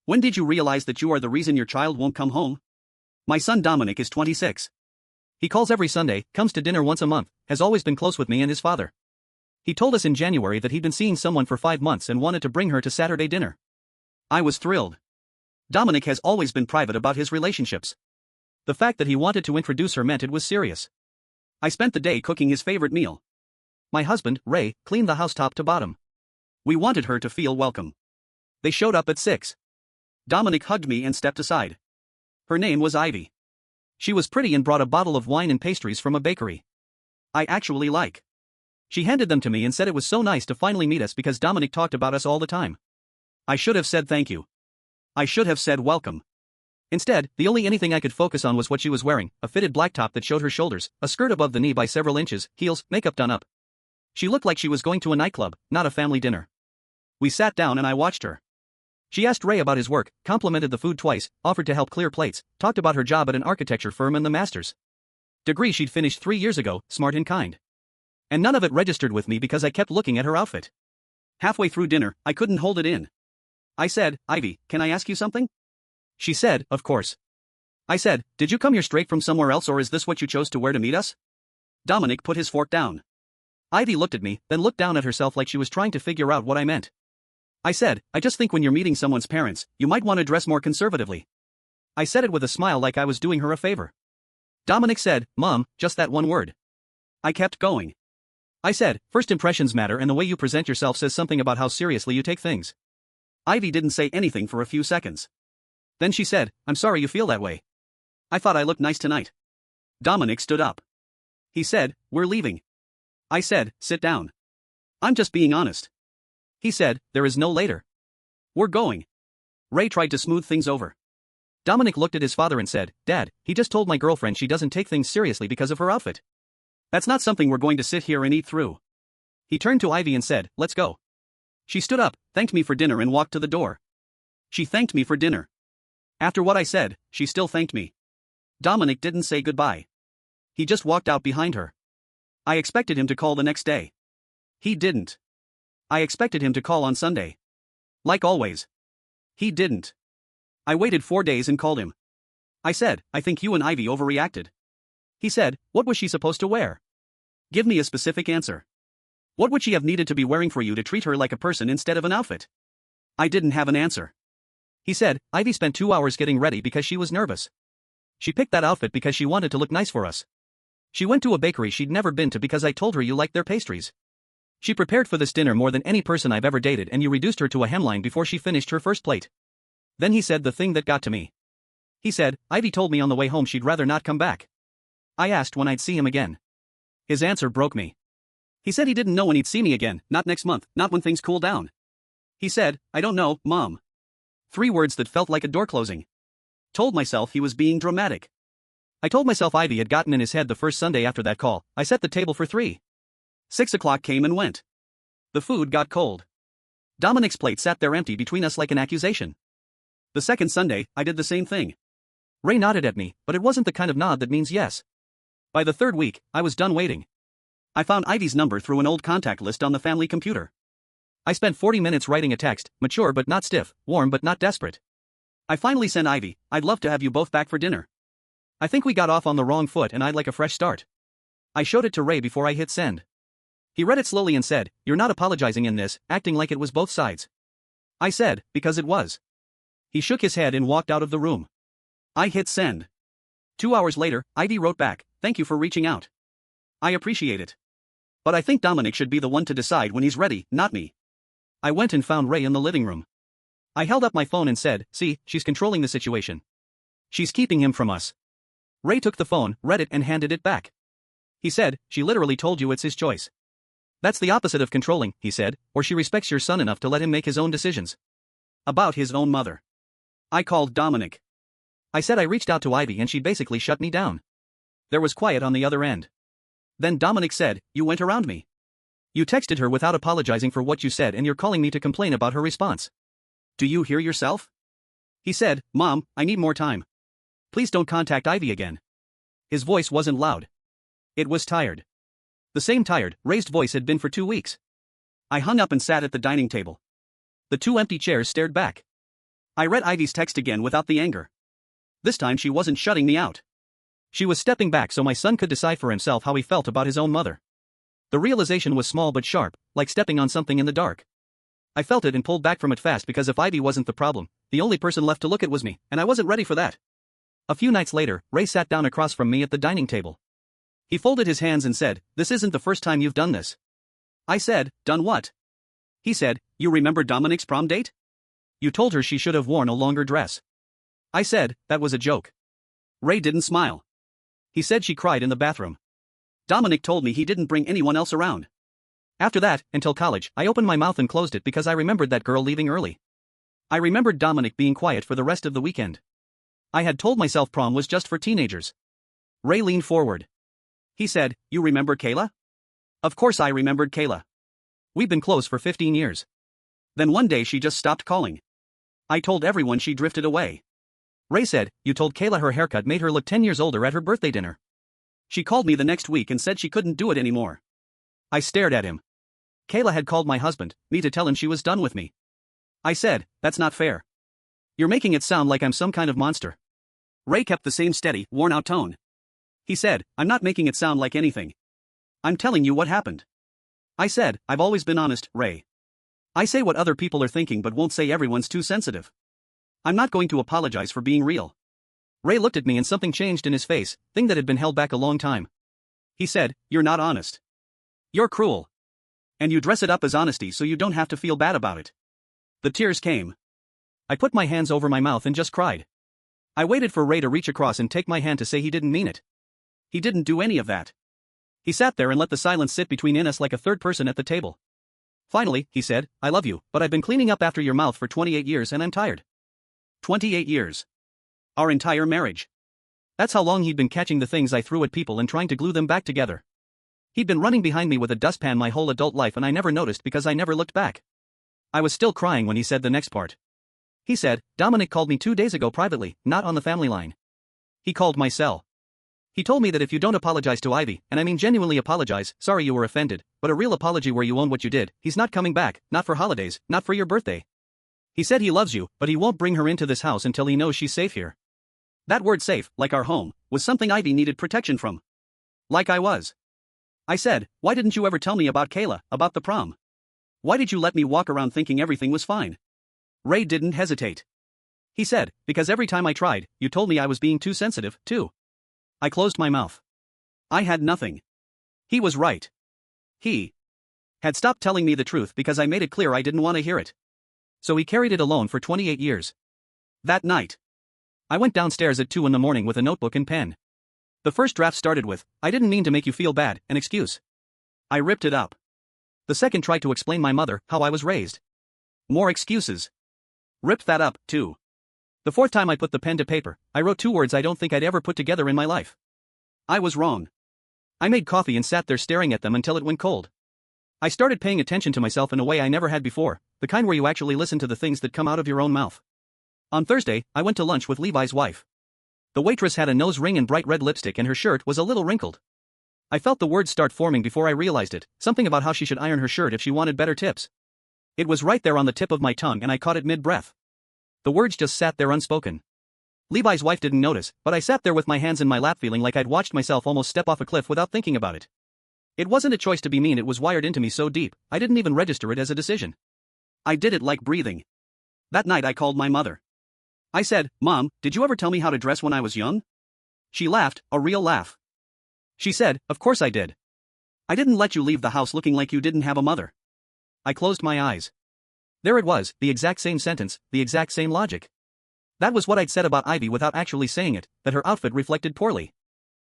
When did you realize that you are the reason your child won't come home? My son Dominic is 26. He calls every Sunday, comes to dinner once a month, has always been close with me and his father. He told us in January that he'd been seeing someone for 5 months and wanted to bring her to Saturday dinner. I was thrilled. Dominic has always been private about his relationships. The fact that he wanted to introduce her meant it was serious. I spent the day cooking his favorite meal. My husband, Ray, cleaned the house top to bottom. We wanted her to feel welcome. They showed up at 6. Dominic hugged me and stepped aside. Her name was Ivy. She was pretty and brought a bottle of wine and pastries from a bakery I actually like. She handed them to me and said it was so nice to finally meet us because Dominic talked about us all the time. I should have said thank you. I should have said welcome. Instead, the only anything I could focus on was what she was wearing, a fitted black top that showed her shoulders, a skirt above the knee by several inches, heels, makeup done up. She looked like she was going to a nightclub, not a family dinner. We sat down and I watched her. She asked Ray about his work, complimented the food twice, offered to help clear plates, talked about her job at an architecture firm and the master's degree she'd finished 3 years ago, smart and kind. And none of it registered with me because I kept looking at her outfit. Halfway through dinner, I couldn't hold it in. I said, Ivy, can I ask you something? She said, of course. I said, did you come here straight from somewhere else or is this what you chose to wear to meet us? Dominic put his fork down. Ivy looked at me, then looked down at herself like she was trying to figure out what I meant. I said, I just think when you're meeting someone's parents, you might want to dress more conservatively. I said it with a smile like I was doing her a favor. Dominic said, Mom, just that one word. I kept going. I said, first impressions matter and the way you present yourself says something about how seriously you take things. Ivy didn't say anything for a few seconds. Then she said, I'm sorry you feel that way. I thought I looked nice tonight. Dominic stood up. He said, we're leaving. I said, sit down. I'm just being honest. He said, there is no later. We're going. Ray tried to smooth things over. Dominic looked at his father and said, Dad, he just told my girlfriend she doesn't take things seriously because of her outfit. That's not something we're going to sit here and eat through. He turned to Ivy and said, let's go. She stood up, thanked me for dinner and walked to the door. She thanked me for dinner. After what I said, she still thanked me. Dominic didn't say goodbye. He just walked out behind her. I expected him to call the next day. He didn't. I expected him to call on Sunday. Like always. He didn't. I waited 4 days and called him. I said, I think you and Ivy overreacted. He said, what was she supposed to wear? Give me a specific answer. What would she have needed to be wearing for you to treat her like a person instead of an outfit? I didn't have an answer. He said, Ivy spent 2 hours getting ready because she was nervous. She picked that outfit because she wanted to look nice for us. She went to a bakery she'd never been to because I told her you liked their pastries. She prepared for this dinner more than any person I've ever dated and you reduced her to a hemline before she finished her first plate. Then he said the thing that got to me. He said, Ivy told me on the way home she'd rather not come back. I asked when I'd see him again. His answer broke me. He said he didn't know when he'd see me again, not next month, not when things cool down. He said, I don't know, Mom. 3 words that felt like a door closing. Told myself he was being dramatic. I told myself Ivy had gotten in his head the first Sunday after that call. I set the table for 3. 6 o'clock came and went. The food got cold. Dominic's plate sat there empty between us like an accusation. The second Sunday, I did the same thing. Ray nodded at me, but it wasn't the kind of nod that means yes. By the 3rd week, I was done waiting. I found Ivy's number through an old contact list on the family computer. I spent 40 minutes writing a text, mature but not stiff, warm but not desperate. I finally sent Ivy, I'd love to have you both back for dinner. I think we got off on the wrong foot and I'd like a fresh start. I showed it to Ray before I hit send. He read it slowly and said, you're not apologizing in this, acting like it was both sides. I said, because it was. He shook his head and walked out of the room. I hit send. 2 hours later, Ivy wrote back, thank you for reaching out. I appreciate it. But I think Dominic should be the one to decide when he's ready, not me. I went and found Ray in the living room. I held up my phone and said, see, she's controlling the situation. She's keeping him from us. Ray took the phone, read it and handed it back. He said, she literally told you it's his choice. That's the opposite of controlling, he said, or she respects your son enough to let him make his own decisions. About his own mother. I called Dominic. I said I reached out to Ivy and she basically shut me down. There was quiet on the other end. Then Dominic said, you went around me. You texted her without apologizing for what you said and you're calling me to complain about her response. Do you hear yourself? He said, Mom, I need more time. Please don't contact Ivy again. His voice wasn't loud. It was tired. The same tired, raised voice had been for 2 weeks. I hung up and sat at the dining table. The 2 empty chairs stared back. I read Ivy's text again without the anger. This time she wasn't shutting me out. She was stepping back so my son could decide for himself how he felt about his own mother. The realization was small but sharp, like stepping on something in the dark. I felt it and pulled back from it fast because if Ivy wasn't the problem, the only person left to look at was me, and I wasn't ready for that. A few nights later, Ray sat down across from me at the dining table. He folded his hands and said, "This isn't the first time you've done this." I said, "Done what?" He said, "You remember Dominic's prom date? You told her she should have worn a longer dress." I said, "That was a joke." Ray didn't smile. He said she cried in the bathroom. Dominic told me he didn't bring anyone else around. After that, until college, I opened my mouth and closed it because I remembered that girl leaving early. I remembered Dominic being quiet for the rest of the weekend. I had told myself prom was just for teenagers. Ray leaned forward. He said, "You remember Kayla?" Of course I remembered Kayla. We've been close for 15 years. Then one day she just stopped calling. I told everyone she drifted away. Ray said, "You told Kayla her haircut made her look 10 years older at her birthday dinner. She called me the next week and said she couldn't do it anymore." I stared at him. Kayla had called my husband, me, to tell him she was done with me. I said, "That's not fair. You're making it sound like I'm some kind of monster." Ray kept the same steady, worn-out tone. He said, "I'm not making it sound like anything. I'm telling you what happened." I said, "I've always been honest, Ray. I say what other people are thinking but won't say everyone's too sensitive. I'm not going to apologize for being real." Ray looked at me and something changed in his face, thing that had been held back a long time. He said, "You're not honest. You're cruel. And you dress it up as honesty so you don't have to feel bad about it." The tears came. I put my hands over my mouth and just cried. I waited for Ray to reach across and take my hand to say he didn't mean it. He didn't do any of that. He sat there and let the silence sit between us like a third person at the table. Finally, he said, "I love you, but I've been cleaning up after your mouth for 28 years and I'm tired." 28 years. Our entire marriage. That's how long he'd been catching the things I threw at people and trying to glue them back together. He'd been running behind me with a dustpan my whole adult life and I never noticed because I never looked back. I was still crying when he said the next part. He said, "Dominic called me 2 days ago privately, not on the family line. He called my cell. He told me that if you don't apologize to Ivy, and I mean genuinely apologize, sorry you were offended, but a real apology where you own what you did, he's not coming back, not for holidays, not for your birthday. He said he loves you, but he won't bring her into this house until he knows she's safe here." That word safe, like our home, was something Ivy needed protection from. Like I was. I said, "Why didn't you ever tell me about Kayla, about the prom? Why did you let me walk around thinking everything was fine?" Ray didn't hesitate. He said, "Because every time I tried, you told me I was being too sensitive, too." I closed my mouth. I had nothing. He was right. He had stopped telling me the truth because I made it clear I didn't want to hear it. So he carried it alone for 28 years. That night, I went downstairs at 2 in the morning with a notebook and pen. The first draft started with, "I didn't mean to make you feel bad," an excuse. I ripped it up. The second tried to explain my mother, how I was raised. More excuses. Ripped that up, too. The fourth time I put the pen to paper, I wrote 2 words I don't think I'd ever put together in my life. I was wrong. I made coffee and sat there staring at them until it went cold. I started paying attention to myself in a way I never had before, the kind where you actually listen to the things that come out of your own mouth. On Thursday, I went to lunch with Levi's wife. The waitress had a nose ring and bright red lipstick and her shirt was a little wrinkled. I felt the words start forming before I realized it, something about how she should iron her shirt if she wanted better tips. It was right there on the tip of my tongue and I caught it mid-breath. The words just sat there unspoken. Levi's wife didn't notice, but I sat there with my hands in my lap feeling like I'd watched myself almost step off a cliff without thinking about it. It wasn't a choice to be mean, it was wired into me so deep, I didn't even register it as a decision. I did it like breathing. That night I called my mother. I said, "Mom, did you ever tell me how to dress when I was young?" She laughed, a real laugh. She said, "Of course I did. I didn't let you leave the house looking like you didn't have a mother." I closed my eyes. There it was, the exact same sentence, the exact same logic. That was what I'd said about Ivy without actually saying it, that her outfit reflected poorly.